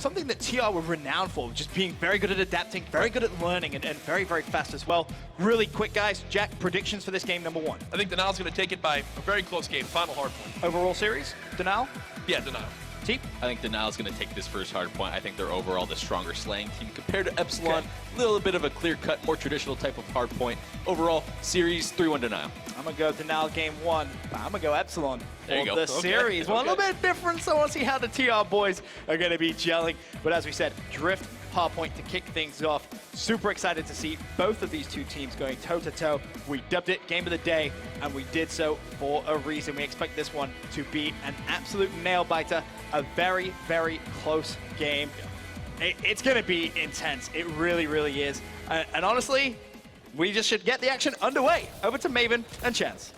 something that TR were renowned for, just being very good at adapting, very good at learning, and very, very fast as well. Really quick, guys. Jack, predictions for this game, number one. I think Denial's going to take it by a very close game, final hard point. Overall series, Denial? Yeah, Denial. Teep? I think Denial's going to take this first hard point. I think they're overall the stronger slaying team compared to Epsilon. A little bit of a clear-cut, more traditional type of hard point. Overall, series 3-1 Denial. I'm going to go Denial game one. I'm going to go Epsilon There you for go. the series. Well, a little bit different, so I want to see how the TR boys are going to be gelling. But as we said, Drift, hard point to kick things off. Super excited to see both of these two teams going toe-to-toe. We dubbed it Game of the Day, and we did so for a reason. We expect this one to be an absolute nail-biter, a very, very close game. It's going to be intense. It really, really is. And honestly, we just should get the action underway. Over to Maven and Chance.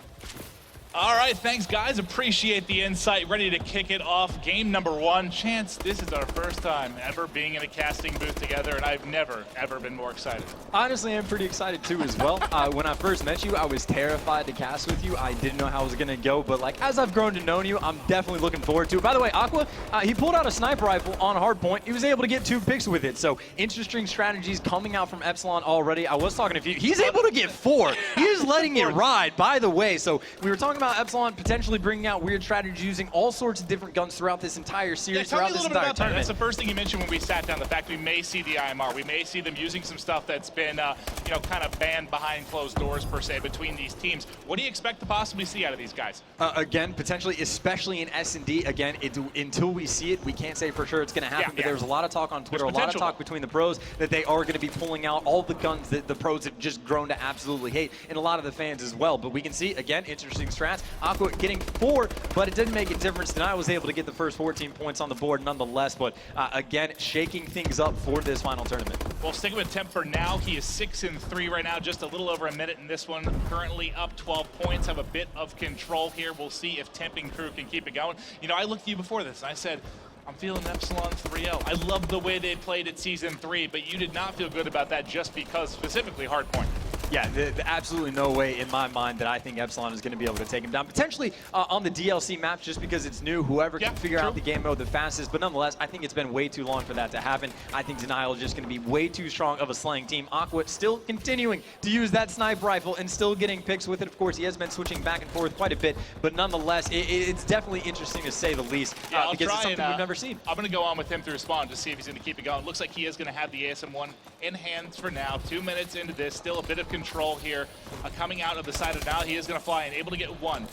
All right, thanks, guys. Appreciate the insight. Ready to kick it off. Game number one. Chance, this is our first time ever being in a casting booth together, and I've never, ever been more excited. Honestly, I'm pretty excited too as well. When I first met you, I was terrified to cast with you. I didn't know how it was going to go, but like as I've grown to know you, I'm definitely looking forward to it. By the way, Aqua, he pulled out a sniper rifle on hardpoint. He was able to get 2 picks with it, so interesting strategies coming out from Epsilon already. I was talking to you. He's able to get 4. He is letting it ride, by the way. So we were talking about Epsilon potentially bringing out weird strategies using all sorts of different guns throughout this entire series, Tell me throughout a this little bit entire about that. tournament. That's the first thing you mentioned when we sat down. The fact we may see the IMR. We may see them using some stuff that's been, kind of banned behind closed doors, per se, between these teams. What do you expect to possibly see out of these guys? Again, potentially, especially in S&D, again, until we see it, we can't say for sure it's going to happen, but there's a lot of talk on Twitter, a lot of talk between the pros that they are going to be pulling out all the guns that the pros have just grown to absolutely hate, and a lot of the fans as well. But we can see, again, interesting strats. Aqua getting 4, but it didn't make a difference. Denial was able to get the first 14 points on the board nonetheless, but again, shaking things up for this final tournament. Well, sticking with Temp for now, he is 6-3 right now, just a little over a minute in this one. Currently up 12 points, have a bit of control here. We'll see if Temp and crew can keep it going. You know, I looked at you before this, and I said, I'm feeling Epsilon 3-0. I love the way they played at Season 3, but you did not feel good about that just because, specifically, hardpoint. Yeah, absolutely no way in my mind that I think Epsilon is going to be able to take him down. Potentially on the DLC maps, just because it's new, whoever can figure out the game mode the fastest. But nonetheless, I think it's been way too long for that to happen. I think Denial is just going to be way too strong of a slaying team. Aqua still continuing to use that sniper rifle and still getting picks with it. Of course, he has been switching back and forth quite a bit. But nonetheless, it's definitely interesting to say the least, because it's something we've never seen. I'm going to go on with him through Spawn to see if he's going to keep it going. Looks like he is going to have the ASM-1 in hands for now. 2 minutes into this, still a bit of control here. Coming out of the side of now, he is going to fly and able to get 1.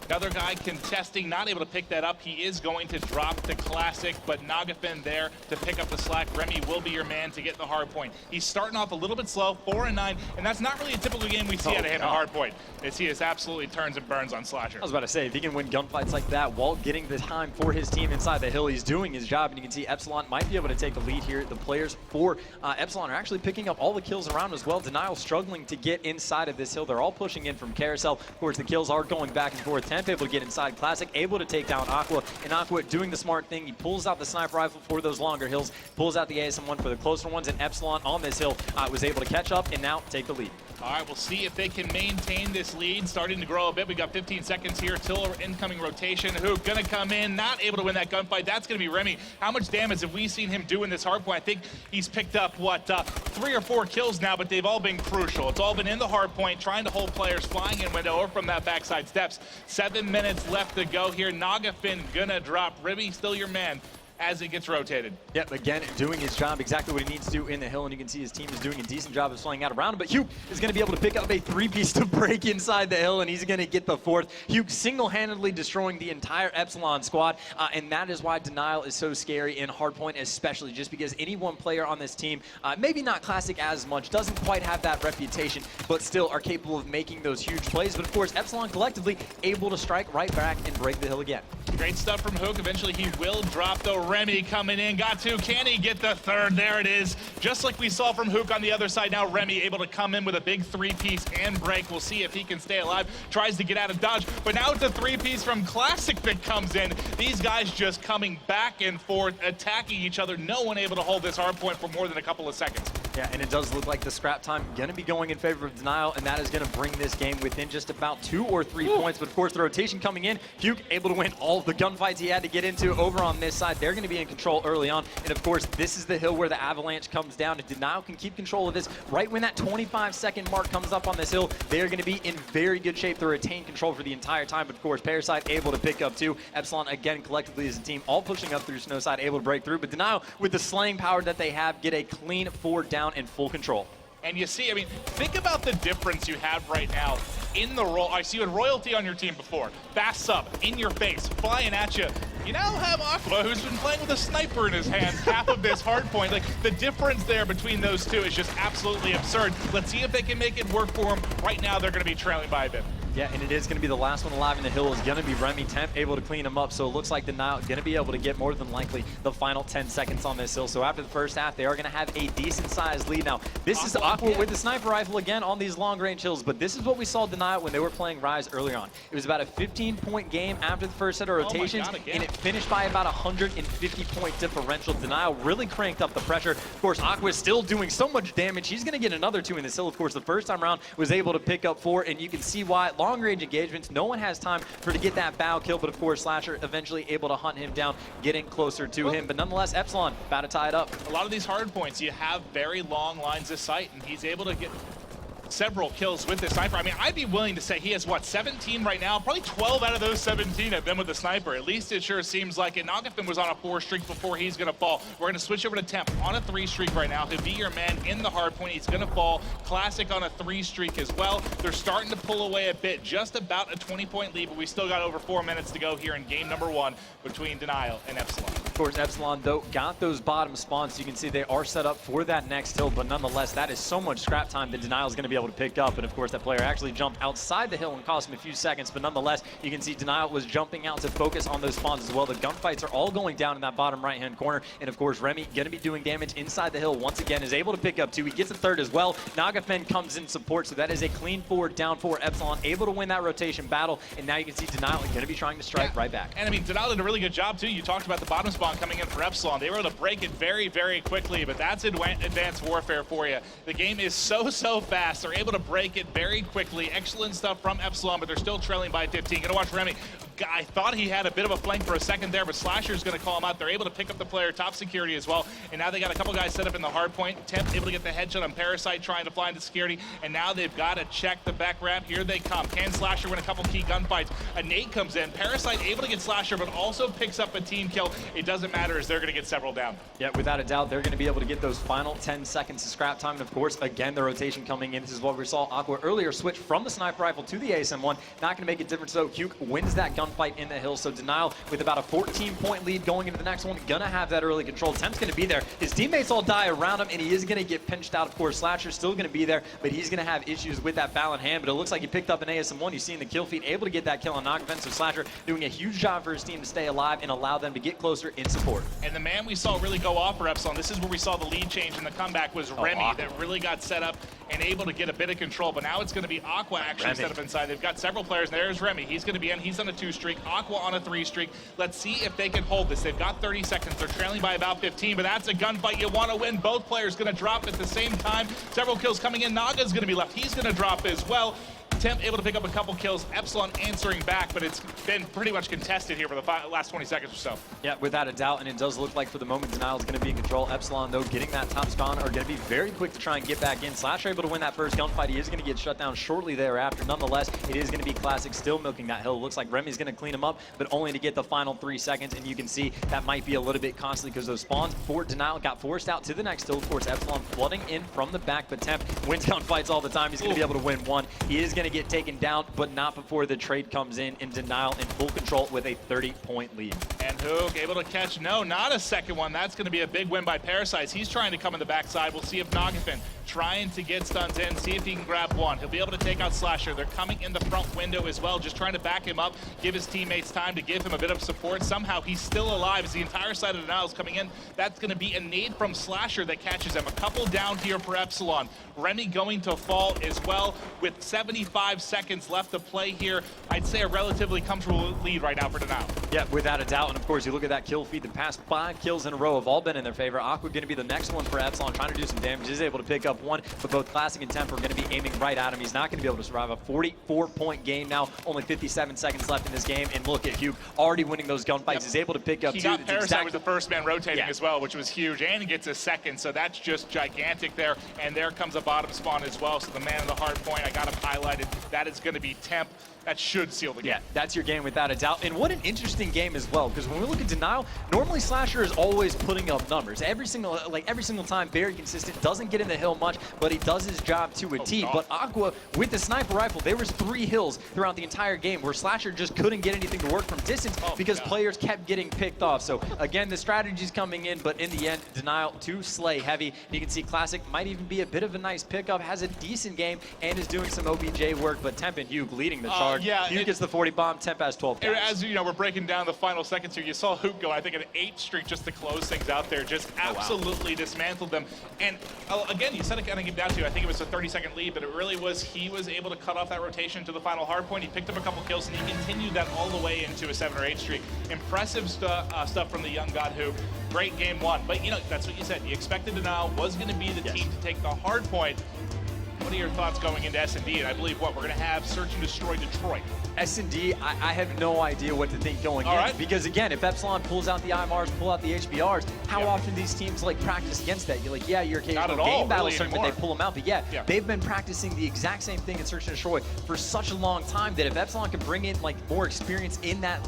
Another guy contesting, not able to pick that up. He is going to drop the classic, but Nagafin there to pick up the slack. Remy will be your man to get the hard point. He's starting off a little bit slow, 4-9, and that's not really a typical game we see out of him at hard point. As he is absolutely turns and burns on Slasher. I was about to say, if he can win gunfights like that while getting the time for his team inside the hill, he's doing his job, and you can see Epsilon might be able to take the lead here. The players for Epsilon are actually picking up all the kills around as well. Denial struggling to get inside of this hill. They're all pushing in from Carousel. Of course, the kills are going back and forth. Temp able to get inside Classic, able to take down Aqua, and Aqua doing the smart thing. He pulls out the sniper rifle for those longer hills, pulls out the ASM-1 for the closer ones, and Epsilon on this hill was able to catch up and now take the lead. All right, we'll see if they can maintain this lead. Starting to grow a bit. We got 15 seconds here till our incoming rotation. Who gonna come in? Not able to win that gunfight. That's gonna be Remy. How much damage have we seen him do in this hardpoint? I think he's picked up, what, 3 or 4 kills now, but they've all been crucial. It's all been in the hardpoint, trying to hold players flying in window or from that backside steps. 7 minutes left to go here. Nagafin gonna drop. Remy, still your man as it gets rotated. Yep, again, doing his job exactly what he needs to do in the hill, and you can see his team is doing a decent job of slaying out around him, but Hugh is going to be able to pick up a 3-piece to break inside the hill, and he's going to get the 4th. Hugh single-handedly destroying the entire Epsilon squad, and that is why Denial is so scary in hardpoint, especially just because any one player on this team, maybe not Classic as much, doesn't quite have that reputation, but still are capable of making those huge plays. But of course, Epsilon collectively able to strike right back and break the hill again. Great stuff from Hook. Eventually he will drop the Remy coming in. Got 2. Can he get the 3rd? There it is. Just like we saw from Hook on the other side. Now Remy able to come in with a big 3-piece and break. We'll see if he can stay alive. Tries to get out of dodge. But now it's a 3-piece from Classic that comes in. These guys just coming back and forth, attacking each other. No one able to hold this hard point for more than a couple of seconds. Yeah, and it does look like the scrap time going to be going in favor of Denial, and that is going to bring this game within just about 2 or 3 points. But of course, the rotation coming in, Hugh able to win all the gunfights he had to get into over on this side. They're going to be in control early on. And of course, this is the hill where the avalanche comes down, and Denial can keep control of this. Right when that 25-second mark comes up on this hill, they are going to be in very good shape to retain control for the entire time. But of course, Parasite able to pick up 2. Epsilon, again, collectively as a team, all pushing up through Snowside, able to break through. But Denial, with the slaying power that they have, get a clean 4 down in full control. And you see, I mean, think about the difference you have right now in the role. I see you had Royalty on your team before. Fast sub, in your face, flying at you. You now have Aqua, who's been playing with a sniper in his hands half of this hard point. Like, the difference there between those two is just absolutely absurd. Let's see if they can make it work for them. Right now, they're going to be trailing by a bit. Yeah, and it is going to be the last one alive in the hill is going to be Remy. Temp able to clean him up, so it looks like Denial going to be able to get more than likely the final 10 seconds on this hill. So after the first half, they are going to have a decent-sized lead. Now, this is Aqua with the sniper rifle again on these long-range hills, but this is what we saw Denial when they were playing Rise earlier on. It was about a 15-point game after the first set of rotations, and it finished by about 150-point differential. Denial really cranked up the pressure. Of course, Aqua is still doing so much damage. He's going to get another 2 in this hill. Of course, the first time around was able to pick up 4, and you can see why. Long-range engagements, no one has time to get that bow kill, but of course Slasher eventually able to hunt him down, getting closer to him. But nonetheless, Epsilon about to tie it up. A lot of these hard points, you have very long lines of sight, and he's able to get several kills with the sniper. I mean, I'd be willing to say he has, what, 17 right now? Probably 12 out of those 17 have been with the sniper. At least it sure seems like it. Nagafin was on a 4 streak before he's going to fall. We're going to switch over to Temp on a 3 streak right now. He'll be your man in the hard point. He's going to fall. Classic on a 3 streak as well. They're starting to pull away a bit. Just about a 20-point lead, but we still got over 4 minutes to go here in game number 1 between Denial and Epsilon. Of course, Epsilon, though, got those bottom spawns. You can see they are set up for that next hill, but nonetheless, that is so much scrap time that Denial is going to be able to pick up. And of course, that player actually jumped outside the hill and cost him a few seconds, but nonetheless, you can see Denial was jumping out to focus on those spawns as well. The gunfights are all going down in that bottom right-hand corner, and of course, Remy going to be doing damage inside the hill once again, is able to pick up 2. He gets a 3rd as well. Nagafen comes in support, so that is a clean 4 down 4. Epsilon able to win that rotation battle, and now you can see Denial going to be trying to strike right back. And I mean, Denial did a really good job too. You talked about the bottom spawn coming in for Epsilon. They were able to break it very, very quickly, but that's advanced warfare for you. The game is so fast. They're able to break it very quickly. Excellent stuff from Epsilon, but they're still trailing by 15. Gonna watch Remy. I thought he had a bit of a flank for a second there, but Slasher's going to call him out. They're able to pick up the player, top security as well, and now they got a couple guys set up in the hard point. Temp able to get the headshot on Parasite, trying to fly into security, and now they've got to check the back ramp. Here they come. Can Slasher win a couple key gunfights? A nade comes in. Parasite able to get Slasher, but also picks up a team kill. It doesn't matter, as they're going to get several down. Yeah, without a doubt, they're going to be able to get those final 10 seconds of scrap time, and of course, again, the rotation coming in. This is what we saw Aqua earlier switch from the sniper rifle to the ASM-1. Not going to make a difference, though. Huke wins that gunfight in the hill. So Denial with about a 14-point lead going into the next one, gonna have that early control. Temp's gonna be there. His teammates all die around him, and he is gonna get pinched out. Of course, Slasher's still gonna be there, but he's gonna have issues with that bow in hand. But it looks like he picked up an ASM-1. You've seen the kill feed, able to get that kill on Nagafin. So Slasher doing a huge job for his team to stay alive and allow them to get closer in support. And the man we saw really go off for Epsilon, this is where we saw the lead change in the comeback, was Remy, that really got set up and able to get a bit of control. But now it's gonna be Aqua actually set up inside. They've got several players. There's Remy. He's gonna be in. He's on a 2 streak. Aqua on a 3 streak. Let's see if they can hold this. They've got 30 seconds. They're trailing by about 15, but that's a gunfight you want to win. Both players going to drop at the same time. Several kills coming in. Naga's going to be left. He's going to drop as well. Temp able to pick up a couple kills. Epsilon answering back, but it's been pretty much contested here for the last 20 seconds or so. Yeah, without a doubt, and it does look like for the moment Denial is going to be in control. Epsilon, though, getting that top spawn are going to be very quick to try and get back in. Slasher able to win that first gunfight. He is going to get shut down shortly thereafter. Nonetheless, it is going to be Classic still milking that hill. It looks like Remy's going to clean him up, but only to get the final 3 seconds, and you can see that might be a little bit costly because those spawns for Denial got forced out to the next hill. Of course, Epsilon flooding in from the back, but Temp wins gunfights all the time. He's going to be able to win one. He is going to get taken down, but not before the trade comes in Denial in full control with a 30-point lead. And Hoog able to catch, no, not a second one. That's going to be a big win by Parasites. He's trying to come in the backside. We'll see if Nagafin trying to get stuns in, see if he can grab one. He'll be able to take out Slasher. They're coming in the front window as well, just trying to back him up, give his teammates time to give him a bit of support. Somehow he's still alive as the entire side of the Niles coming in. That's going to be a nade from Slasher that catches him. A couple down here for Epsilon. Remy going to fall as well with 75 seconds left to play here. I'd say a relatively comfortable lead right now for Denial. Yeah, without a doubt. And of course, you look at that kill feed. The past 5 kills in a row have all been in their favor. Aqua going to be the next one for Epsilon, trying to do some damage. He's able to pick up one, but both Classic and Temp are going to be aiming right at him. He's not going to be able to survive a 44-point game now. Only 57 seconds left in this game. And look at Hugh already winning those gunfights. Yep. He's able to pick up he two. Got Parasite with the first man rotating as well, which was huge. And he gets a second, so that's just gigantic there. And there comes a bottom spawn as well. So the man in the hard point, I got him highlighted. That is going to be Temp. That should seal the game. Yeah, that's your game without a doubt. And what an interesting game as well, because when we look at Denial, normally Slasher is always putting up numbers. Every single time, very consistent, doesn't get in the hill much, but he does his job to a T. But Aqua, with the sniper rifle, there was 3 hills throughout the entire game where Slasher just couldn't get anything to work from distance because players kept getting picked off. So again, the strategy's coming in, but in the end, Denial to slay heavy. And you can see Classic might even be a bit of a nice pickup, has a decent game, and is doing some OBJ work, but Temp and Hugh leading the charge. Hugh gets the 40 bomb, Temp has 12 kills. As you know, we're breaking down the final seconds here. You saw Hoop go, I think, an 8 streak just to close things out there. Just absolutely dismantled them. And again, you said it kind of came down to, I think it was a 30-second lead, but it really was, he was able to cut off that rotation to the final hard point. He picked up a couple kills, and he continued that all the way into a 7 or 8 streak. Impressive stuff from the young god Hoop. Great game 1. But, you know, that's what you said. You expected Denial was going to be the team to take the hard point. What are your thoughts going into S&D? And I believe we're going to have Search and Destroy Detroit. S&D, I have no idea what to think going in. Because again, if Epsilon pulls out the IMRs, pull out the HBRs, how often these teams practice against that? You're like, yeah, your occasional game battle tournament, they pull them out. But yeah, they've been practicing the exact same thing in Search and Destroy for such a long time that if Epsilon can bring in more experience in that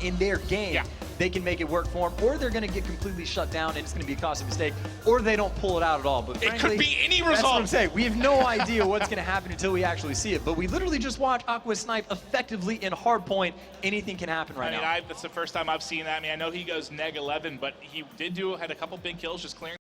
in their game, they can make it work for them, or they're going to get completely shut down and it's going to be a costly mistake, or they don't pull it out at all. But it frankly, could be any result. That's what I'm saying. We have no idea what's going to happen until we actually see it. But we literally just watch Aqua snipe effectively in hardpoint. Anything can happen right now. That's the first time I've seen that. I mean, I know he goes neg 11, but he had a couple big kills just clearing